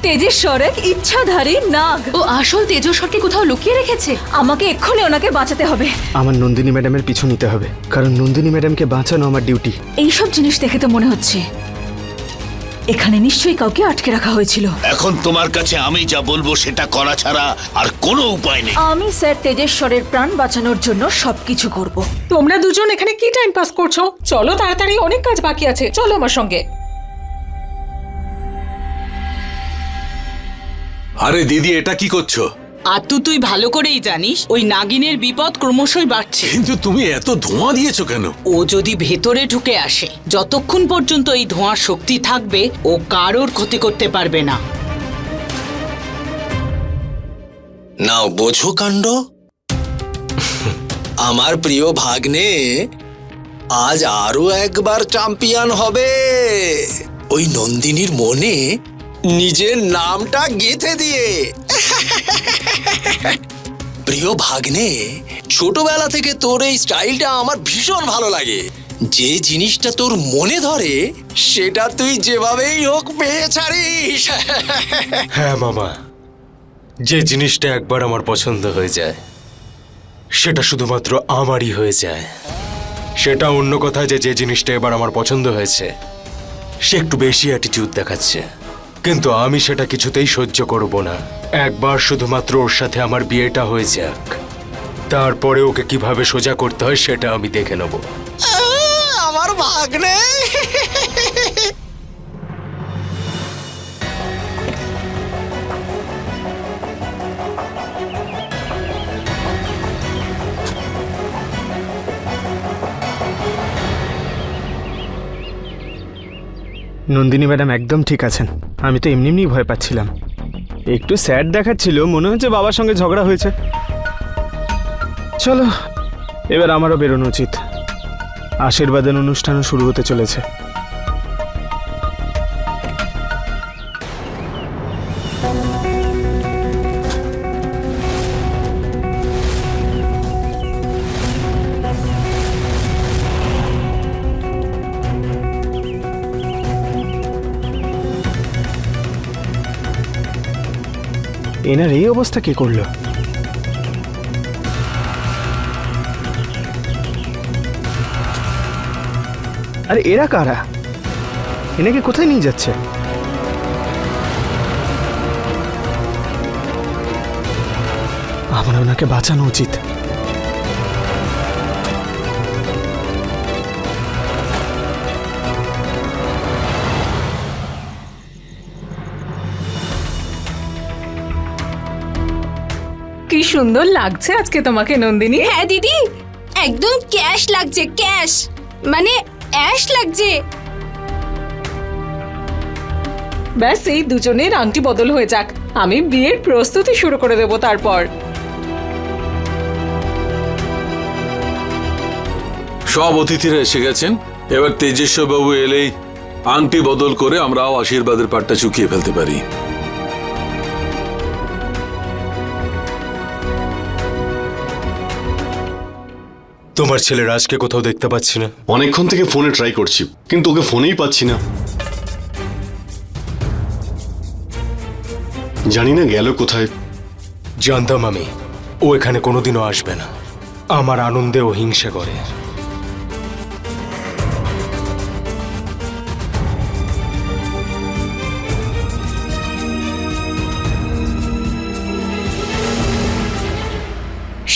তেজেশ্বর এক ইচ্ছাধারী নাগ। ও আসল তেজস্বরকে কোথাও লুকিয়ে রেখেছে। আমাকে এক্ষুনি ওনাকে বাঁচাতে হবে। আমার নন্দিনী ম্যাডামের পিছু নিতে হবে, কারণ নন্দিনী ম্যাডামকে বাঁচানো আমার ডিউটি। এইসব জিনিস দেখে তো মনে হচ্ছে এখানে নিশ্চয়ই কাউকে আটকে রাখা হয়েছিল। এখন তোমার কাছে আমি যা বলবো সেটা করা ছাড়া আর কোনো উপায় নেই। আমি স্যার তেজেশ্বরের প্রাণ বাঁচানোর জন্য সবকিছু করব। তোমরা দুজন এখানে কি টাইম পাস করছো? চলো তাড়াতাড়ি, অনেক কাজ বাকি আছে। চলো আমার সঙ্গে। আরে দিদি, এটা কি করছো? আর তুই ভালো করেই জানিস ওই নাগিনের বিপদ ক্রমশই বাড়ছে। কিন্তু তুমি এত ধোঁয়া দিয়েছো কেন? ও যদি ভেতরে ঢুকে আসে, যতক্ষণ পর্যন্ত এই ধোঁয়ার শক্তি থাকবে ও কারোর ক্ষতি করতে পারবে না। নাও বোঝো কাণ্ড। আমার প্রিয় ভাগ্নে আজ আরো একবার চ্যাম্পিয়ন হবে, ওই নন্দিনীর মনে নিজের নামটা গেঁথে দিয়ে। প্রিয় ভাগ্নে, ছোটবেলা থেকে তোর এই স্টাইলটা আমার ভীষণ ভালো লাগে। যে জিনিসটা তোর মনে ধরে সেটা তুই যেভাবেই হোক পেয়ে ছাড়িস। হ্যাঁ মামা, যে জিনিসটা একবার আমার পছন্দ হয়ে যায় সেটা শুধুমাত্র আমারই হয়ে যায়। সেটা অন্য কথা যে যে জিনিসটা এবার আমার পছন্দ হয়েছে সে একটু বেশি অ্যাটিটিউড দেখাচ্ছে, কিন্তু আমি সেটা কিছুতেই সহ্য করব না। একবার শুধুমাত্র ওর সাথে আমার বিয়েটা হয়ে যাক, তারপরে ওকে কিভাবে সোজা করতে হয় সেটা আমি দেখে নেব। আমার ভাগ্নে। নন্দিনী ম্যাডাম একদম ঠিক আছেন। আমি তো এমনি এমনি ভয় পাচ্ছিলাম, একটু স্যাড দেখাচ্ছিল, মনে হচ্ছে বাবার সঙ্গে ঝগড়া হয়েছে। চলো, এবার আমারও বেরোনো উচিত। আশীর্বাদের অনুষ্ঠানও শুরু হতে চলেছে। এনার এই অবস্থা কে করলো? আরে এরা কারা? এনাকে কোথায় নিয়ে যাচ্ছে? আমার ওনাকে বাঁচানো উচিত। কি সুন্দর লাগছে আজকে তোমাকে নন্দিনী। হ্যাঁ দিদি, একদম ক্যাশ লাগছে, ক্যাশ মানে অ্যাশ লাগছে। ব্যাস এই দুজনের আংটি বদল হয়ে যাক, আমি বিয়ের প্রস্তুতি শুরু করে দেব। তারপর সব অতিথিরা এসে গেছেন। এবার তেজস্বর বাবু এলেই আংটি বদল করে আমরাও আশীর্বাদের পাটটা চুকিয়ে ফেলতে পারি। তোমার ছেলে রাজকে কোথাও দেখতে পাচ্ছি না। অনেকক্ষণ থেকে ফোনে ট্রাই করছি, কিন্তু ওকে ফোনেই পাচ্ছি না। জানি না গেল কোথায়। জানতাম আমি ও এখানে কোনোদিনও আসবে না। আমার আনন্দে ও হিংসা করে।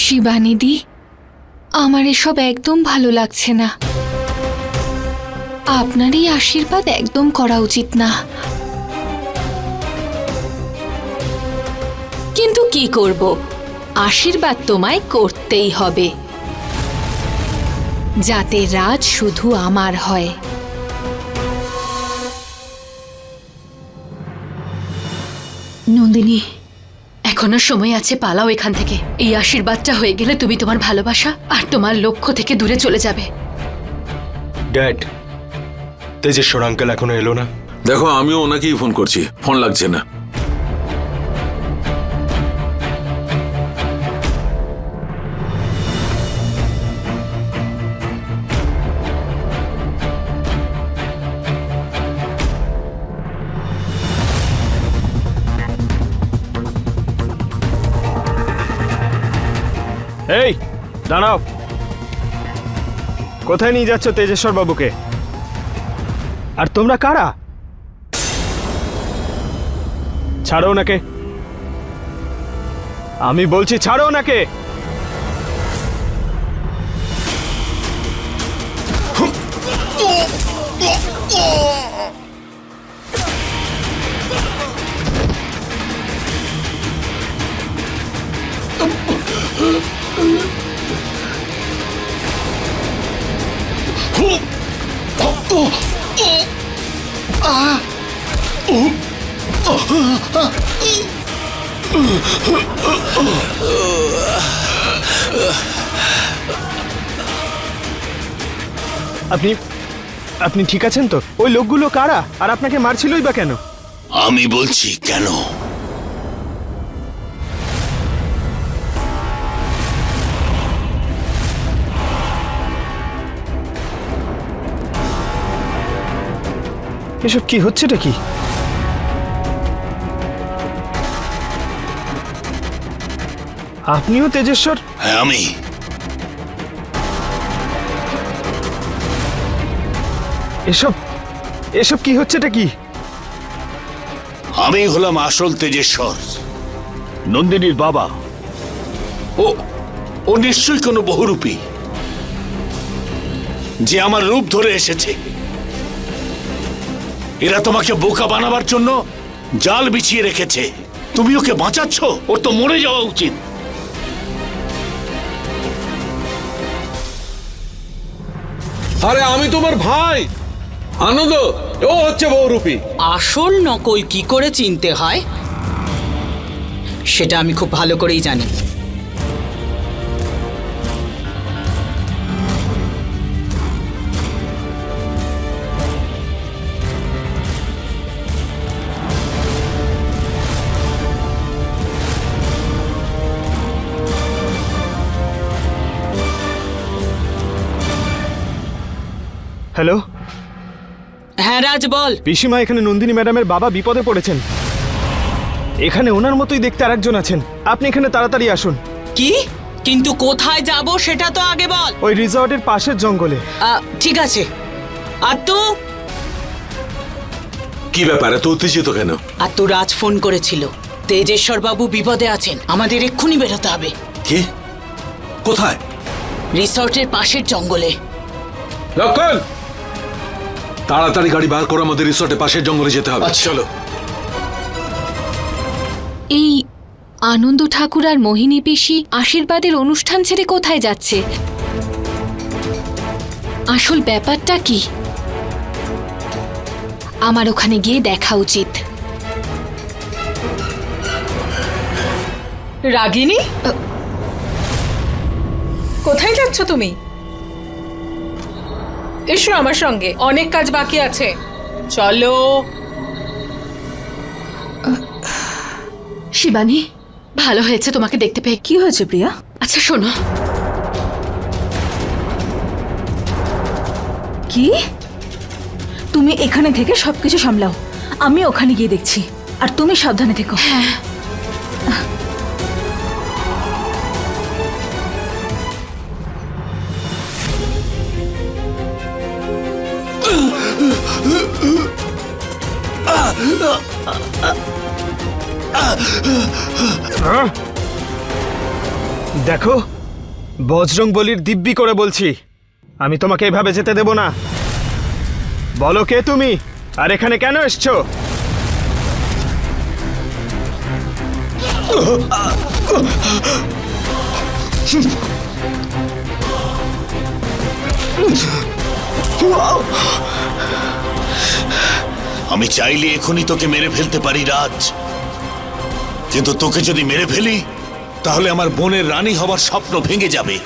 শিবানিদি, আমার এসব একদম ভালো লাগছে না। আপনার এই আশীর্বাদ একদম করা উচিত না, কিন্তু কি করব, আশীর্বাদ তোমায় করতেই হবে, যাতে রাজ শুধু আমার হয়। নন্দিনী, এখনো সময় আছে, পালাও এখান থেকে। এই আশীর্বাদটা হয়ে গেলে তুমি তোমার ভালোবাসা আর তোমার লক্ষ্য থেকে দূরে চলে যাবে। ড্যাড, তেজেশ্বর আঙ্কেল এখনো এলো না। দেখো, আমিও ওনাকেই ফোন করছি, ফোন লাগছে না। এই দাঁড়াও, কোথায় নিয়ে যাচ্ছ তেজেশ্বর বাবুকে? আর তোমরা কারা? ছাড়ো ওনাকে, আমি বলছি ছাড়ো ওনাকে। আপনি আপনি ঠিক আছেন তো? ওই লোকগুলো কারা আর আপনাকে মারছিলই বা কেন? আমি বলছি কেন। এসব কি হচ্ছেটা কি? আপনিও তেজেশ্বর? হ্যাঁ আমি। এসব এসব কি হচ্ছেটা কি? আমি হলাম আসল তেজেশ্বর, নন্দিনীর বাবা। ও ও নিশ্চয়ই কোনো বহুরূপী যে আমার রূপ ধরে এসেছে। এরা তোমাকে বোকা বানাবার জন্য জাল বিছিয়ে রেখেছে। তুমি ওকে বাঁচাচ্ছ? ওর তো মরে যাওয়া উচিত। আরে আমি তোমার ভাই আনন্দ, ও হচ্ছে বহুরূপী। আসল নকল কি করে চিনতে হয় সেটা আমি খুব ভালো করেই জানি। হ্যালো হ্যাঁ রাজ বল। পিসিমা, এখানে নন্দিনী ম্যাডামের বাবা বিপদে পড়েছেন। এখানে ওনার মতোই দেখতে আরেকজন আছেন। আপনি এখানে তাড়াতাড়ি আসুন। কি? কিন্তু কোথায় যাব সেটা তো আগে বল। ওই রিসর্টের পাশের জঙ্গলে। ঠিক আছে। আর তো কি ব্যাপারে তো উত্তেজিত কেন? আর তো রাজ ফোন করেছিল, তেজেশ্বর বাবু বিপদে আছেন, আমাদের এক্ষুনি বেরোতে হবে। কি? কোথায়? রিসর্টের পাশের জঙ্গলে। লক্ষণ, তাড়াতাড়ি গাড়ি বার করে আমাদের রিসর্টের পাশের জঙ্গলে যেতে হবে। চলো। এই আনন্দ ঠাকুর আর মোহিনী পিসি আশীর্বাদের অনুষ্ঠান ছেড়ে কোথায় যাচ্ছে? আসল ব্যাপারটা কি? আমার ওখানে গিয়ে দেখা উচিত। রাগিনী, কোথায় যাচ্ছ তুমি? এসো আমার সঙ্গে, অনেক কাজ বাকি আছে। চলো। শিবানী, ভালো হয়েছে তোমাকে দেখতে পেয়ে। কি হয়েছে প্রিয়া? আচ্ছা শোনো, কি? তুমি এখানে থেকে সবকিছু সামলাও, আমি ওখানে গিয়ে দেখছি। আর তুমি সাবধানে থেকো। হ্যাঁ দেখো, বজরং বলির দিব্যি করে বলছি, আমি তোমাকে এভাবে যেতে দেব না। বলো কে তুমি আর এখানে কেন এসছো? আমি চাইলে এখনই তোকে মেরে ফেলতে পারি রাজ, কিন্তু তোকে যদি মেরে ফেলি তাহলে আমার বোনের রানী হবার স্বপ্ন ভেঙে যাবে।